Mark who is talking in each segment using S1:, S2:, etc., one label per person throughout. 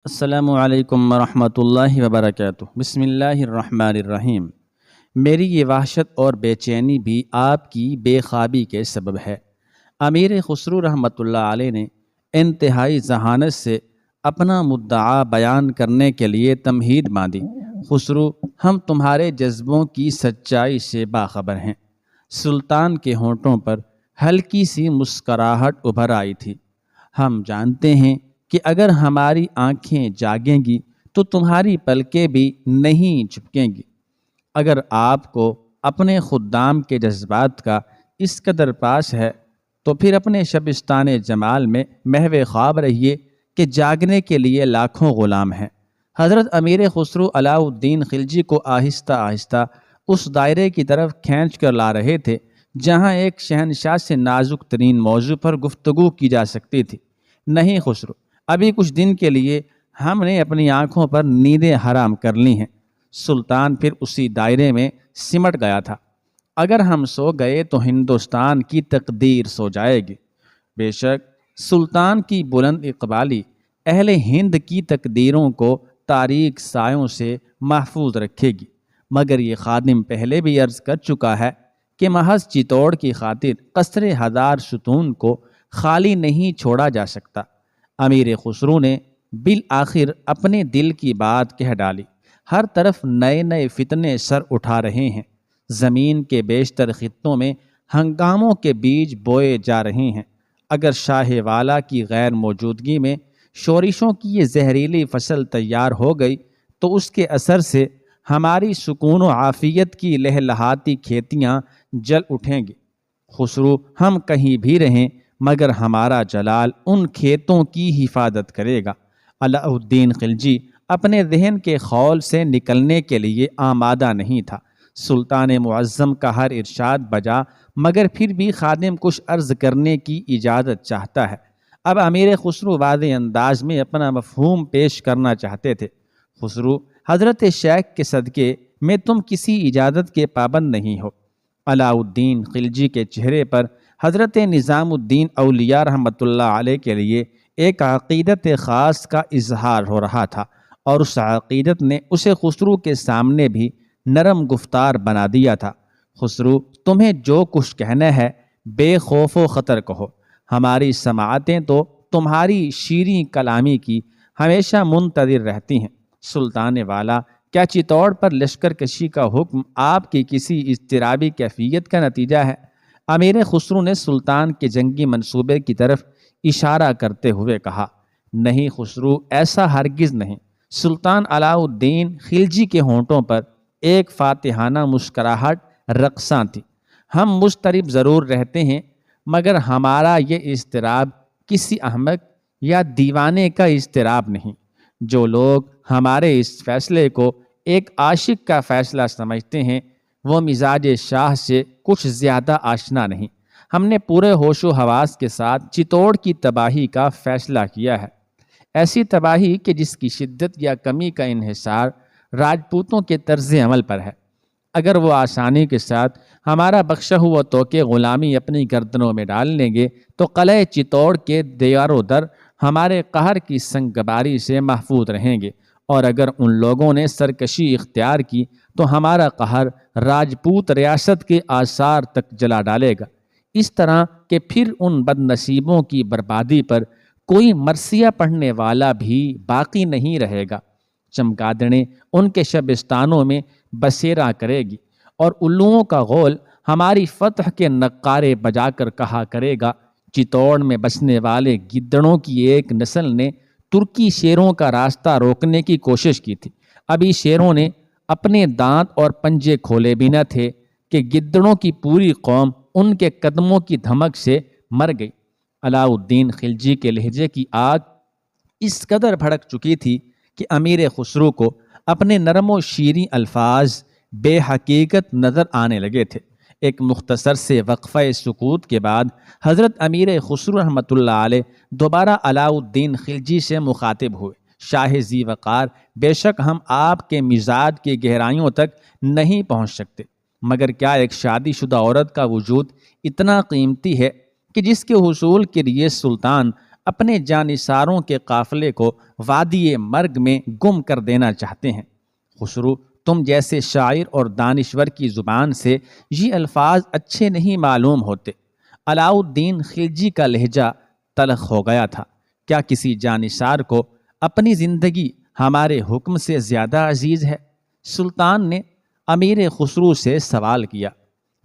S1: السلام علیکم ورحمۃ اللہ وبرکاتہ۔ بسم اللہ الرحمن الرحیم۔ میری یہ وحشت اور بے چینی بھی آپ کی بے خوابی کے سبب ہے۔ امیر خسرو رحمۃ اللہ علیہ نے انتہائی ذہانت سے اپنا مدعا بیان کرنے کے لیے تمہید باندھی۔ خسرو، ہم تمہارے جذبوں کی سچائی سے باخبر ہیں۔ سلطان کے ہونٹوں پر ہلکی سی مسکراہٹ ابھر آئی تھی۔ ہم جانتے ہیں کہ اگر ہماری آنکھیں جاگیں گی تو تمہاری پلکیں بھی نہیں جھپکیں گی۔ اگر آپ کو اپنے خدام کے جذبات کا اس قدر پاس ہے تو پھر اپنے شبستان جمال میں محو خواب رہیے کہ جاگنے کے لیے لاکھوں غلام ہیں۔ حضرت امیر خسرو علاء الدین خلجی کو آہستہ آہستہ اس دائرے کی طرف کھینچ کر لا رہے تھے جہاں ایک شہنشاہ سے نازک ترین موضوع پر گفتگو کی جا سکتی تھی۔ نہیں خسرو، ابھی کچھ دن کے لیے ہم نے اپنی آنکھوں پر نیندیں حرام کر لی ہیں۔ سلطان پھر اسی دائرے میں سمٹ گیا تھا۔ اگر ہم سو گئے تو ہندوستان کی تقدیر سو جائے گی۔ بے شک سلطان کی بلند اقبالی اہل ہند کی تقدیروں کو تاریک سایوں سے محفوظ رکھے گی، مگر یہ خادم پہلے بھی عرض کر چکا ہے کہ محض چتوڑ کی خاطر قصر ہزار ستون کو خالی نہیں چھوڑا جا سکتا۔ امیر خسرو نے بالآخر اپنے دل کی بات کہہ ڈالی۔ ہر طرف نئے نئے فتنے سر اٹھا رہے ہیں۔ زمین کے بیشتر خطوں میں ہنگاموں کے بیج بوئے جا رہے ہیں۔ اگر شاہ والا کی غیر موجودگی میں شورشوں کی یہ زہریلی فصل تیار ہو گئی تو اس کے اثر سے ہماری سکون و عافیت کی لہلہاتی کھیتیاں جل اٹھیں گی۔ خسرو، ہم کہیں بھی رہیں مگر ہمارا جلال ان کھیتوں کی حفاظت کرے گا۔ علاء الدین خلجی اپنے ذہن کے خول سے نکلنے کے لیے آمادہ نہیں تھا۔ سلطان معظم کا ہر ارشاد بجا، مگر پھر بھی خادم کچھ عرض کرنے کی اجازت چاہتا ہے۔ اب امیر خسرو واضح انداز میں اپنا مفہوم پیش کرنا چاہتے تھے۔ خسرو، حضرت شیخ کے صدقے میں تم کسی اجازت کے پابند نہیں ہو۔ علاء الدین خلجی کے چہرے پر حضرت نظام الدین اولیاء رحمۃ اللہ علیہ کے لیے ایک عقیدت خاص کا اظہار ہو رہا تھا، اور اس عقیدت نے اسے خسرو کے سامنے بھی نرم گفتار بنا دیا تھا۔ خسرو، تمہیں جو کچھ کہنا ہے بے خوف و خطر کہو۔ ہماری سماعتیں تو تمہاری شیریں کلامی کی ہمیشہ منتظر رہتی ہیں۔ سلطان والا، کیا چتوڑ پر لشکر کشی کا حکم آپ کی کسی اضطرابی کیفیت کا نتیجہ ہے؟ امیر خسرو نے سلطان کے جنگی منصوبے کی طرف اشارہ کرتے ہوئے کہا۔ نہیں خسرو، ایسا ہرگز نہیں۔ سلطان علاء الدین خلجی کے ہونٹوں پر ایک فاتحانہ مسکراہٹ رقصاں تھی۔ ہم مضطرب ضرور رہتے ہیں، مگر ہمارا یہ اضطراب کسی احمق یا دیوانے کا اضطراب نہیں۔ جو لوگ ہمارے اس فیصلے کو ایک عاشق کا فیصلہ سمجھتے ہیں وہ مزاج شاہ سے کچھ زیادہ آشنا نہیں۔ ہم نے پورے ہوش و حواس کے ساتھ چتوڑ کی تباہی کا فیصلہ کیا ہے، ایسی تباہی کہ جس کی شدت یا کمی کا انحصار راجپوتوں کے طرز عمل پر ہے۔ اگر وہ آسانی کے ساتھ ہمارا بخشا ہوا توقع غلامی اپنی گردنوں میں ڈال لیں گے تو قلعہ چتوڑ کے دیار و در ہمارے قہر کی سنگباری سے محفوظ رہیں گے، اور اگر ان لوگوں نے سرکشی اختیار کی تو ہمارا قہر راجپوت ریاست کے آثار تک جلا ڈالے گا، اس طرح کہ پھر ان بد نصیبوں کی بربادی پر کوئی مرثیہ پڑھنے والا بھی باقی نہیں رہے گا۔ چمگادڑیں ان کے شبستانوں میں بسیرا کرے گی، اور الوؤں کا غول ہماری فتح کے نقارے بجا کر کہا کرے گا، چتوڑ میں بسنے والے گدڑوں کی ایک نسل نے ترکی شیروں کا راستہ روکنے کی کوشش کی تھی۔ ابھی شیروں نے اپنے دانت اور پنجے کھولے بھی نہ تھے کہ گدڑوں کی پوری قوم ان کے قدموں کی دھمک سے مر گئی۔ علاء الدین خلجی کے لہجے کی آگ اس قدر بھڑک چکی تھی کہ امیر خسرو کو اپنے نرم و شیریں الفاظ بے حقیقت نظر آنے لگے تھے۔ ایک مختصر سے وقفہ سکوت کے بعد حضرت امیر خسرو رحمۃ اللہ علیہ دوبارہ علاء الدین خلجی سے مخاطب ہوئے۔ شاہ ذی وقار، بے شک ہم آپ کے مزاج کی گہرائیوں تک نہیں پہنچ سکتے، مگر کیا ایک شادی شدہ عورت کا وجود اتنا قیمتی ہے کہ جس کے حصول کے لیے سلطان اپنے جانثاروں کے قافلے کو وادی مرگ میں گم کر دینا چاہتے ہیں۔ خسرو، تم جیسے شاعر اور دانشور کی زبان سے یہ الفاظ اچھے نہیں معلوم ہوتے۔ علاء الدین خلجی کا لہجہ تلخ ہو گیا تھا۔ کیا کسی جانثار کو اپنی زندگی ہمارے حکم سے زیادہ عزیز ہے؟ سلطان نے امیر خسرو سے سوال کیا۔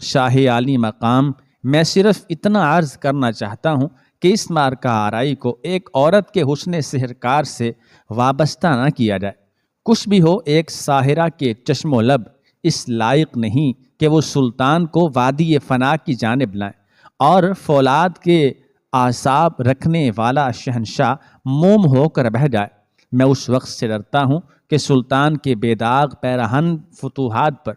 S1: شاہ عالی مقام، میں صرف اتنا عرض کرنا چاہتا ہوں کہ اس مارکہ آرائی کو ایک عورت کے حسن سحرکار سے وابستہ نہ کیا جائے۔ کچھ بھی ہو، ایک ساحرہ کے چشم و لب اس لائق نہیں کہ وہ سلطان کو وادی فنا کی جانب لائیں، اور فولاد کے اعصاب رکھنے والا شہنشاہ موم ہو کر بہہ جائے۔ میں اس وقت سے ڈرتا ہوں کہ سلطان کے بے داغ پیراہن فتوحات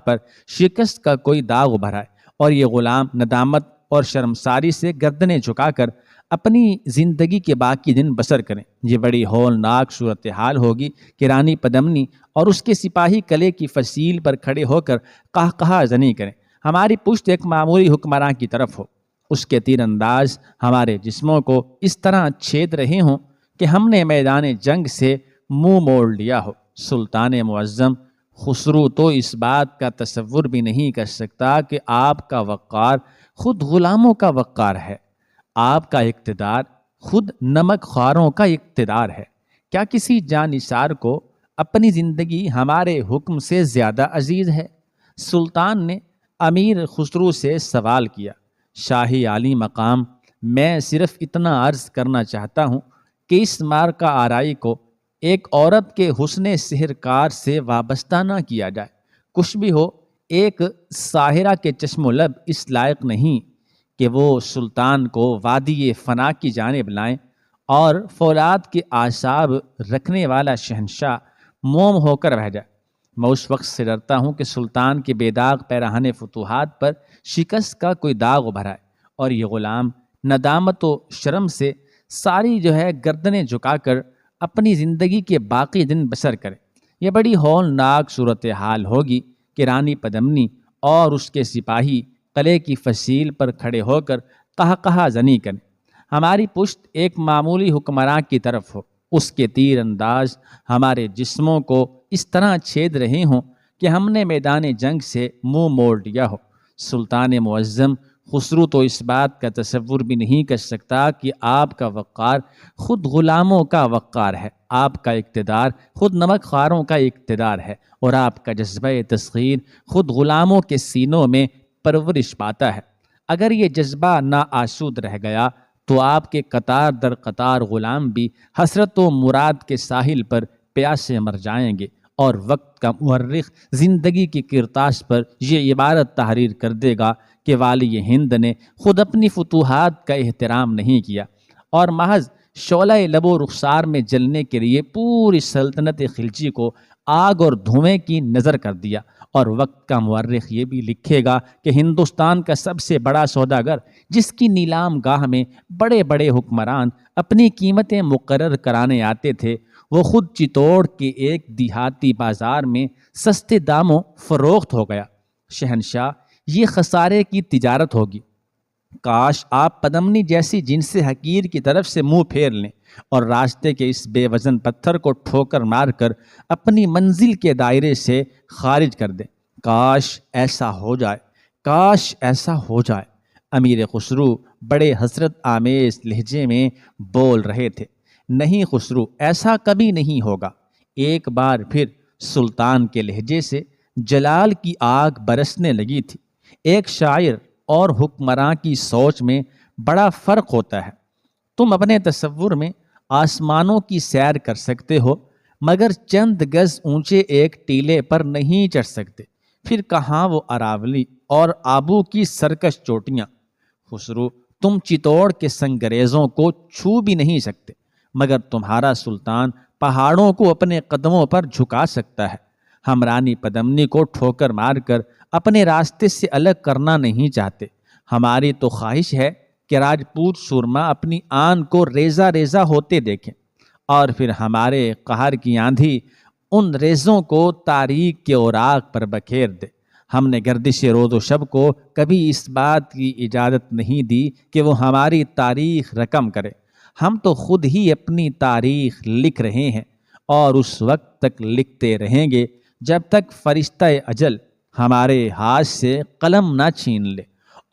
S1: پر شکست کا کوئی داغ ابھرائے، اور یہ غلام ندامت اور شرمساری سے گردنیں جھکا کر اپنی زندگی کے باقی دن بسر کریں۔ یہ بڑی ہولناک صورتحال ہوگی کہ رانی پدمنی اور اس کے سپاہی قلعے کی فصیل پر کھڑے ہو کر قہقہا زنی کریں۔ ہماری پشت ایک معمولی حکمراں کی طرف ہو، اس کے تیر انداز ہمارے جسموں کو اس طرح چھید رہے ہوں کہ ہم نے میدان جنگ سے منہ موڑ لیا ہو۔ سلطان معظم خسرو تو اس بات کا تصور بھی نہیں کر سکتا کہ آپ کا وقار خود غلاموں کا وقار ہے، آپ کا اقتدار خود نمک خواروں کا اقتدار ہے۔ کیا کسی جانثار کو اپنی زندگی ہمارے حکم سے زیادہ عزیز ہے؟ سلطان نے امیر خسرو سے سوال کیا۔ شاہی عالی مقام، میں صرف اتنا عرض کرنا چاہتا ہوں کہ اس مارکہ آرائی کو ایک عورت کے حسن سحرکار سے وابستہ نہ کیا جائے۔ کچھ بھی ہو، ایک ساحرہ کے چشم و لب اس لائق نہیں کہ وہ سلطان کو وادی فنا کی جانب لائیں، اور فولاد کے اعصاب رکھنے والا شہنشاہ موم ہو کر بہہ جائے۔ میں اس وقت سے ڈرتا ہوں کہ سلطان کے بے داغ پیراہن فتوحات پر شکست کا کوئی داغ ابھرائے، اور یہ غلام ندامت و شرم سے ساری گردنیں جھکا کر اپنی زندگی کے باقی دن بسر کرے۔ یہ بڑی ہولناک صورتحال ہوگی کہ رانی پدمنی اور اس کے سپاہی قلعے کی فصیل پر کھڑے ہو کر قہقہا زنی کریں۔ ہماری پشت ایک معمولی حکمراں کی طرف ہو، اس کے تیر انداز ہمارے جسموں کو اس طرح چھید رہے ہوں کہ ہم نے میدان جنگ سے منہ موڑ لیا ہو۔ سلطان معظم خسرو تو اس بات کا تصور بھی نہیں کر سکتا کہ آپ کا وقار خود غلاموں کا وقار ہے، آپ کا اقتدار خود نمک خواروں کا اقتدار ہے، اور آپ کا جذبہ تسخیر خود غلاموں کے سینوں میں پرورش پاتا ہے۔ اگر یہ جذبہ ناآسود رہ گیا تو آپ کے قطار در قطار غلام بھی حسرت و مراد کے ساحل پر پیاسے مر جائیں گے، اور وقت کا مورخ زندگی کی کرتاس پر یہ عبارت تحریر کر دے گا کہ والی ہند نے خود اپنی فتوحات کا احترام نہیں کیا، اور محض شعلہ لب و رخسار میں جلنے کے لیے پوری سلطنت خلجی کو آگ اور دھوئیں کی نظر کر دیا۔ اور وقت کا مورخ یہ بھی لکھے گا کہ ہندوستان کا سب سے بڑا سوداگر، جس کی نیلام گاہ میں بڑے بڑے حکمران اپنی قیمتیں مقرر کرانے آتے تھے، وہ خود چتوڑ کے ایک دیہاتی بازار میں سستے داموں فروخت ہو گیا۔ شہنشاہ، یہ خسارے کی تجارت ہوگی۔ کاش آپ پدمنی جیسی جنس حقیر کی طرف سے منہ پھیر لیں اور راستے کے اس بے وزن پتھر کو ٹھوکر مار کر اپنی منزل کے دائرے سے خارج کر دیں۔ کاش ایسا ہو جائے، کاش ایسا ہو جائے۔ امیر خسرو بڑے حسرت آمیز لہجے میں بول رہے تھے۔ نہیں خسرو، ایسا کبھی نہیں ہوگا۔ ایک بار پھر سلطان کے لہجے سے جلال کی آگ برسنے لگی تھی۔ ایک شاعر اور حکمراں کی سوچ میں بڑا فرق ہوتا ہے۔ تم اپنے تصور میں آسمانوں کی سیر کر سکتے ہو، مگر چند گز اونچے ایک ٹیلے پر نہیں چڑھ سکتے، پھر کہاں وہ اراولی اور آبو کی سرکش چوٹیاں۔ خسرو، تم چتوڑ کے سنگریزوں کو چھو بھی نہیں سکتے، مگر تمہارا سلطان پہاڑوں کو اپنے قدموں پر جھکا سکتا ہے۔ ہم رانی پدمنی کو ٹھوکر مار کر اپنے راستے سے الگ کرنا نہیں چاہتے۔ ہماری تو خواہش ہے کہ راجپوت سرما اپنی آن کو ریزہ ریزہ ہوتے دیکھیں، اور پھر ہمارے قہر کی آندھی ان ریزوں کو تاریخ کے اوراق پر بکھیر دے۔ ہم نے گردش روز و شب کو کبھی اس بات کی اجازت نہیں دی کہ وہ ہماری تاریخ رقم کرے۔ ہم تو خود ہی اپنی تاریخ لکھ رہے ہیں اور اس وقت تک لکھتے رہیں گے جب تک فرشتہ اجل ہمارے ہاتھ سے قلم نہ چھین لے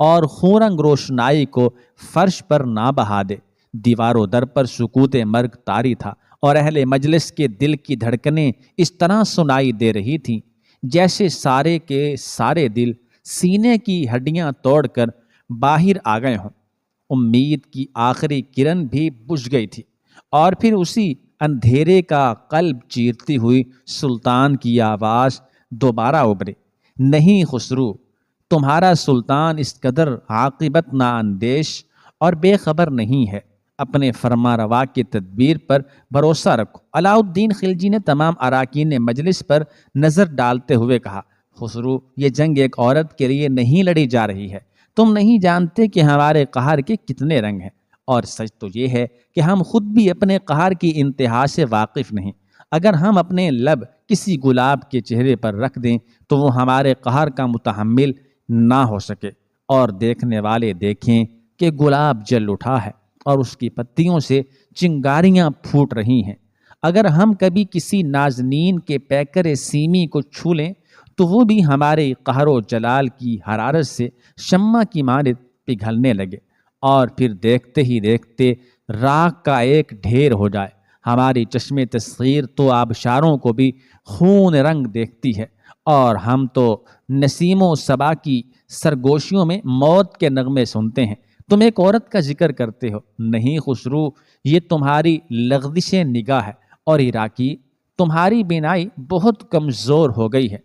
S1: اور خونرنگ روشنائی کو فرش پر نہ بہا دے۔ دیوار و در پر سکوت مرگ طاری تھا اور اہل مجلس کے دل کی دھڑکنیں اس طرح سنائی دے رہی تھیں جیسے سارے کے سارے دل سینے کی ہڈیاں توڑ کر باہر آ گئے ہوں۔ امید کی آخری کرن بھی بجھ گئی تھی اور پھر اسی اندھیرے کا قلب چیرتی ہوئی سلطان کی آواز دوبارہ ابھری، نہیں خسرو، تمہارا سلطان اس قدر عاقبت نااندیش اور بے خبر نہیں ہے۔ اپنے فرما روا کی تدبیر پر بھروسہ رکھو۔ علاء الدین خلجی نے تمام اراکین مجلس پر نظر ڈالتے ہوئے کہا، خسرو، یہ جنگ ایک عورت کے لیے نہیں لڑی جا رہی ہے۔ تم نہیں جانتے کہ ہمارے قہر کے کتنے رنگ ہیں، اور سچ تو یہ ہے کہ ہم خود بھی اپنے قہر کی انتہا سے واقف نہیں۔ اگر ہم اپنے لب کسی گلاب کے چہرے پر رکھ دیں تو وہ ہمارے قہر کا متحمل نہ ہو سکے، اور دیکھنے والے دیکھیں کہ گلاب جل اٹھا ہے اور اس کی پتیوں سے چنگاریاں پھوٹ رہی ہیں۔ اگر ہم کبھی کسی نازنین کے پیکر سیمی کو چھو لیں تو وہ بھی ہمارے قہر و جلال کی حرارت سے شمع کی مانند پگھلنے لگے اور پھر دیکھتے ہی دیکھتے راکھ کا ایک ڈھیر ہو جائے۔ ہماری چشم تصغیر تو آبشاروں کو بھی خون رنگ دیکھتی ہے، اور ہم تو نسیم و صبا کی سرگوشیوں میں موت کے نغمے سنتے ہیں۔ تم ایک عورت کا ذکر کرتے ہو، نہیں خسرو، یہ تمہاری لغزش نگاہ ہے، اور عراقی، تمہاری بینائی بہت کمزور ہو گئی ہے،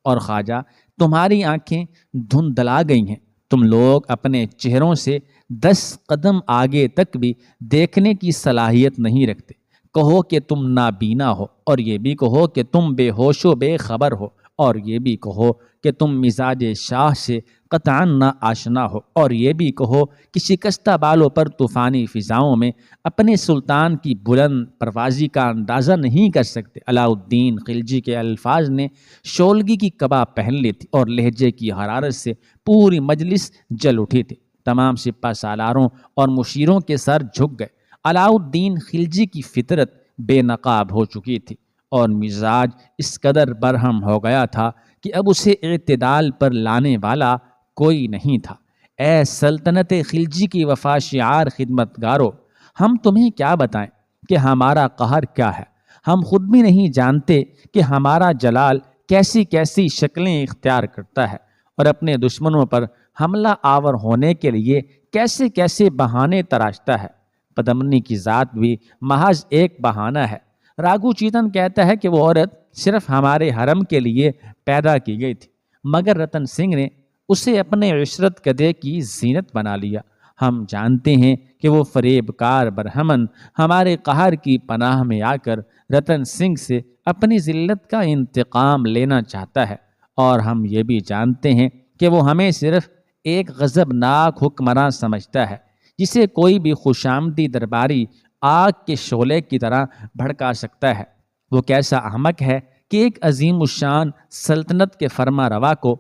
S1: اور خواجہ، تمہاری آنکھیں دھندلا گئی ہیں۔ تم لوگ اپنے چہروں سے 10 قدم آگے تک بھی دیکھنے کی صلاحیت نہیں رکھتے۔ کہو کہ تم نابینا ہو، اور یہ بھی کہو کہ تم بے ہوش و بے خبر ہو، اور یہ بھی کہو کہ تم مزاج شاہ سے قطعاً نہ آشنا ہو، اور یہ بھی کہو کہ شکستہ بالوں پر طوفانی فضاؤں میں اپنے سلطان کی بلند پروازی کا اندازہ نہیں کر سکتے۔ علاء الدین خلجی کے الفاظ نے شولگی کی قبا پہن لی تھی اور لہجے کی حرارت سے پوری مجلس جل اٹھی تھی۔ تمام سپہ سالاروں اور مشیروں کے سر جھک گئے۔ علاء الدین خلجی کی فطرت بے نقاب ہو چکی تھی اور مزاج اس قدر برہم ہو گیا تھا کہ اب اسے اعتدال پر لانے والا کوئی نہیں تھا۔ اے سلطنت خلجی کی وفا شعار خدمتگارو، ہم تمہیں کیا بتائیں کہ ہمارا قہر کیا ہے؟ ہم خود بھی نہیں جانتے کہ ہمارا جلال کیسی کیسی شکلیں اختیار کرتا ہے اور اپنے دشمنوں پر حملہ آور ہونے کے لیے کیسے کیسے بہانے تراشتا ہے۔ پدمنی کی ذات بھی محض ایک بہانہ ہے۔ راگھو چیتن کہتا ہے کہ وہ عورت صرف ہمارے حرم کے لیے پیدا کی گئی تھی، مگر رتن سنگھ نے اسے اپنے عشرت کدے کی زینت بنا لیا۔ ہم جانتے ہیں کہ وہ فریب کار برہمن ہمارے قہر کی پناہ میں آ کر رتن سنگھ سے اپنی ذلت کا انتقام لینا چاہتا ہے، اور ہم یہ بھی جانتے ہیں کہ وہ ہمیں صرف ایک غضبناک حکمراں سمجھتا ہے جسے کوئی بھی خوشامدی درباری آگ کے شعلے کی طرح بھڑکا سکتا ہے۔ وہ کیسا احمق ہے کہ ایک عظیم الشان سلطنت کے فرما روا کو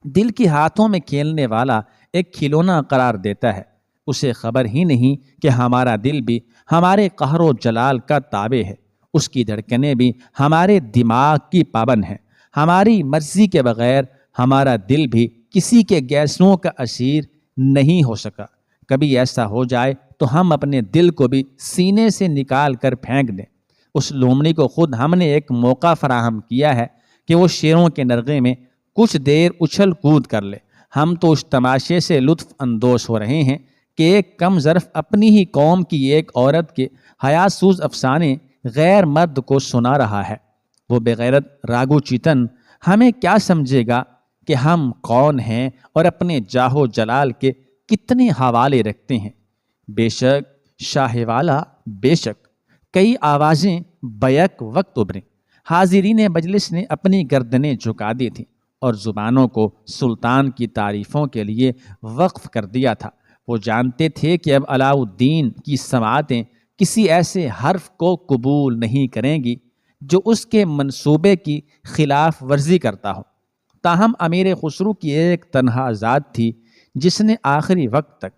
S1: دل کے ہاتھوں میں کھیلنے والا ایک کھلونا قرار دیتا ہے۔ اسے خبر ہی نہیں کہ ہمارا دل بھی ہمارے قہر و جلال کا تابع ہے، اس کی دھڑکنیں بھی ہمارے دماغ کی پابند ہیں۔ ہماری مرضی کے بغیر ہمارا دل بھی کسی کے گیسوں کا اسیر نہیں ہو سکا۔ کبھی ایسا ہو جائے تو ہم اپنے دل کو بھی سینے سے نکال کر پھینک دیں۔ اس لومڑی کو خود ہم نے ایک موقع فراہم کیا ہے کہ وہ شیروں کے نرغے میں کچھ دیر اچھل کود کر لے۔ ہم تو اس تماشے سے لطف اندوز ہو رہے ہیں کہ ایک کم ظرف اپنی ہی قوم کی ایک عورت کے حیات سوز افسانے غیر مرد کو سنا رہا ہے۔ وہ بغیرت راگھو چیتن ہمیں کیا سمجھے گا کہ ہم کون ہیں اور اپنے جاہ و جلال کے کتنے حوالے رکھتے ہیں۔ بے شک شاہ والا، بے شک، کئی آوازیں بیک وقت ابھریں۔ حاضرین مجلس نے اپنی گردنیں جھکا دی تھیں اور زبانوں کو سلطان کی تعریفوں کے لیے وقف کر دیا تھا۔ وہ جانتے تھے کہ اب علاء الدین کی سماعتیں کسی ایسے حرف کو قبول نہیں کریں گی جو اس کے منصوبے کی خلاف ورزی کرتا ہو۔ تاہم امیر خسرو کی ایک تنہا ذات تھی جس نے آخری وقت تک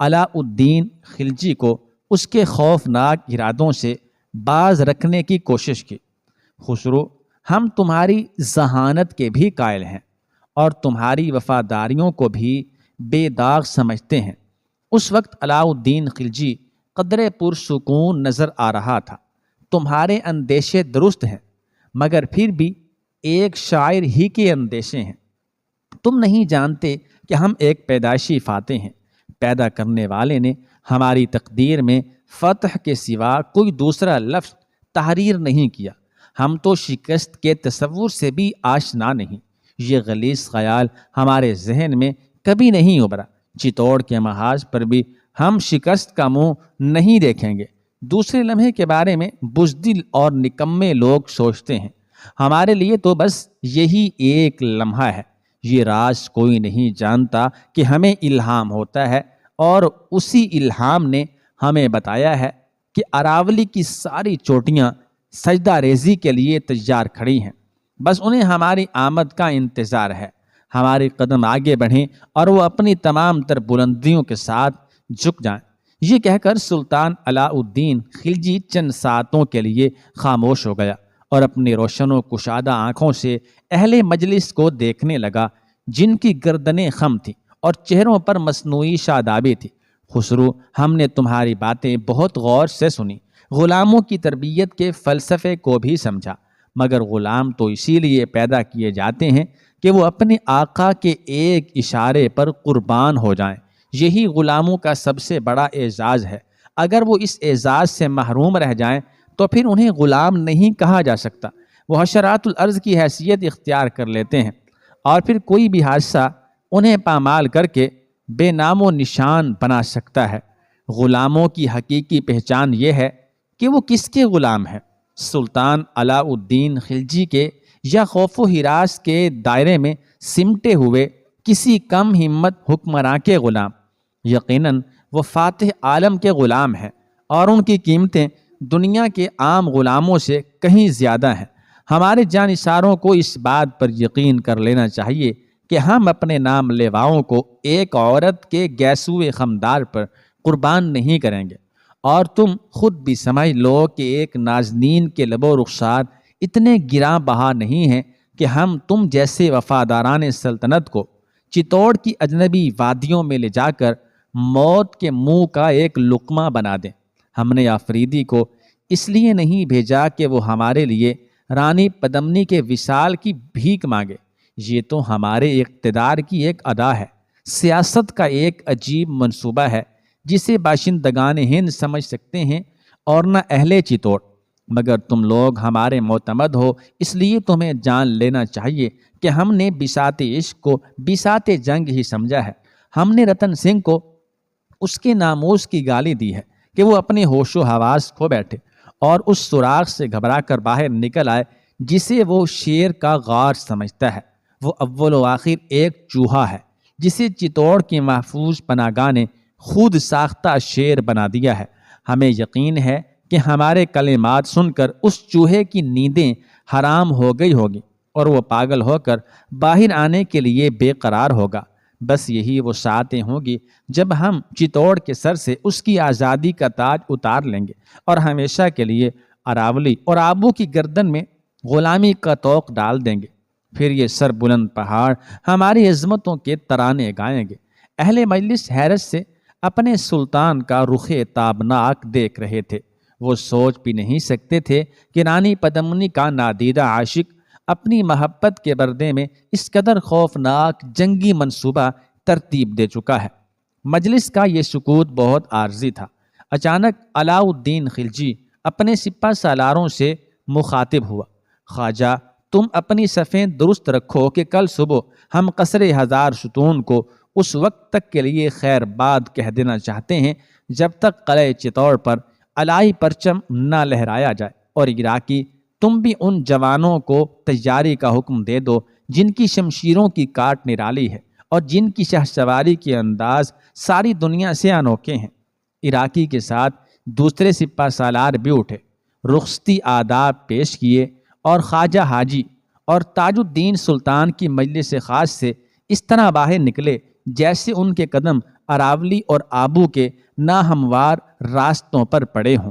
S1: علاء الدین خلجی کو اس کے خوفناک ارادوں سے باز رکھنے کی کوشش کی۔ خسرو، ہم تمہاری ذہانت کے بھی قائل ہیں اور تمہاری وفاداریوں کو بھی بے داغ سمجھتے ہیں۔ اس وقت علاء الدین خلجی قدرے پرسکون نظر آ رہا تھا۔ تمہارے اندیشے درست ہیں، مگر پھر بھی ایک شاعر ہی کے اندیشے ہیں۔ تم نہیں جانتے کہ ہم ایک پیدائشی فاتح ہیں۔ پیدا کرنے والے نے ہماری تقدیر میں فتح کے سوا کوئی دوسرا لفظ تحریر نہیں کیا۔ ہم تو شکست کے تصور سے بھی آشنا نہیں۔ یہ غلیظ خیال ہمارے ذہن میں کبھی نہیں ابھرا۔ چتوڑ کے محاذ پر بھی ہم شکست کا منہ نہیں دیکھیں گے۔ دوسرے لمحے کے بارے میں بزدل اور نکمے لوگ سوچتے ہیں، ہمارے لیے تو بس یہی ایک لمحہ ہے۔ یہ راز کوئی نہیں جانتا کہ ہمیں الہام ہوتا ہے، اور اسی الہام نے ہمیں بتایا ہے کہ اراولی کی ساری چوٹیاں سجدہ ریزی کے لیے تیار کھڑی ہیں۔ بس انہیں ہماری آمد کا انتظار ہے۔ ہمارے قدم آگے بڑھیں اور وہ اپنی تمام تر بلندیوں کے ساتھ جھک جائیں۔ یہ کہہ کر سلطان علاء الدین خلجی چند ساعتوں کے لیے خاموش ہو گیا اور اپنی روشن و کشادہ آنکھوں سے اہل مجلس کو دیکھنے لگا، جن کی گردنیں خم تھیں اور چہروں پر مصنوعی شادابی تھی۔ خسرو، ہم نے تمہاری باتیں بہت غور سے سنی، غلاموں کی تربیت کے فلسفے کو بھی سمجھا، مگر غلام تو اسی لیے پیدا کیے جاتے ہیں کہ وہ اپنے آقا کے ایک اشارے پر قربان ہو جائیں۔ یہی غلاموں کا سب سے بڑا اعزاز ہے۔ اگر وہ اس اعزاز سے محروم رہ جائیں تو پھر انہیں غلام نہیں کہا جا سکتا۔ وہ حشرات الارض کی حیثیت اختیار کر لیتے ہیں، اور پھر کوئی بھی حادثہ انہیں پامال کر کے بے نام و نشان بنا سکتا ہے۔ غلاموں کی حقیقی پہچان یہ ہے کہ وہ کس کے غلام ہیں، سلطان علاء الدین خلجی کے یا خوف و ہراس کے دائرے میں سمٹے ہوئے کسی کم ہمت حکمراں کے غلام؟ یقیناً وہ فاتح عالم کے غلام ہیں، اور ان کی قیمتیں دنیا کے عام غلاموں سے کہیں زیادہ ہیں۔ ہمارے جانثاروں کو اس بات پر یقین کر لینا چاہیے کہ ہم اپنے نام لیواؤں کو ایک عورت کے گیسوئے خمدار پر قربان نہیں کریں گے، اور تم خود بھی سمجھ لو کہ ایک نازنین کے لب و رخسار اتنے گراں بہا نہیں ہیں کہ ہم تم جیسے وفاداران سلطنت کو چتوڑ کی اجنبی وادیوں میں لے جا کر موت کے منہ کا ایک لقمہ بنا دیں۔ ہم نے آفریدی کو اس لیے نہیں بھیجا کہ وہ ہمارے لیے رانی پدمنی کے وصال کی بھیک مانگے۔ یہ تو ہمارے اقتدار کی ایک ادا ہے، سیاست کا ایک عجیب منصوبہ ہے جسے باشندگان ہند سمجھ سکتے ہیں اور نہ اہل چتوڑ۔ مگر تم لوگ ہمارے معتمد ہو، اس لیے تمہیں جان لینا چاہیے کہ ہم نے بساط عشق کو بساط جنگ ہی سمجھا ہے۔ ہم نے رتن سنگھ کو اس کے ناموس کی گالی دی ہے کہ وہ اپنے ہوش و حواس کھو بیٹھے اور اس سوراخ سے گھبرا کر باہر نکل آئے جسے وہ شیر کا غار سمجھتا ہے۔ وہ اول و آخر ایک چوہا ہے جسے چتوڑ کی محفوظ پناہ گاہ نے خود ساختہ شیر بنا دیا ہے۔ ہمیں یقین ہے کہ ہمارے کلمات سن کر اس چوہے کی نیندیں حرام ہو گئی ہوگی اور وہ پاگل ہو کر باہر آنے کے لیے بے قرار ہوگا۔ بس یہی وہ ساعتیں ہوں گی جب ہم چتوڑ کے سر سے اس کی آزادی کا تاج اتار لیں گے اور ہمیشہ کے لیے اراولی اور آبو کی گردن میں غلامی کا طوق ڈال دیں گے۔ پھر یہ سر بلند پہاڑ ہماری عظمتوں کے ترانے گائیں گے۔ اہل مجلس حیرت سے اپنے سلطان کا رخ تابناک دیکھ رہے تھے۔ وہ سوچ بھی نہیں سکتے تھے کہ رانی پدمنی کا نادیدہ عاشق اپنی محبت کے پردے میں اس قدر خوفناک جنگی منصوبہ ترتیب دے چکا ہے۔ مجلس کا یہ سکوت بہت عارضی تھا۔ اچانک علاء الدین خلجی اپنے سپہ سالاروں سے مخاطب ہوا، خواجہ تم اپنی صفیں درست رکھو کہ کل صبح ہم قصر ہزار ستون کو اس وقت تک کے لیے خیر باد کہہ دینا چاہتے ہیں جب تک قلعہ چتوڑ پر علائی پرچم نہ لہرایا جائے، اور عراقی تم بھی ان جوانوں کو تیاری کا حکم دے دو جن کی شمشیروں کی کاٹ نرالی ہے اور جن کی شہسواری کے انداز ساری دنیا سے انوکھے ہیں۔ عراقی کے ساتھ دوسرے سپہ سالار بھی اٹھے، رخصتی آداب پیش کیے اور خواجہ حاجی اور تاج الدین سلطان کی مجلس خاص سے اس طرح باہر نکلے جیسے ان کے قدم اراولی اور آبو کے ناہموار راستوں پر پڑے ہوں۔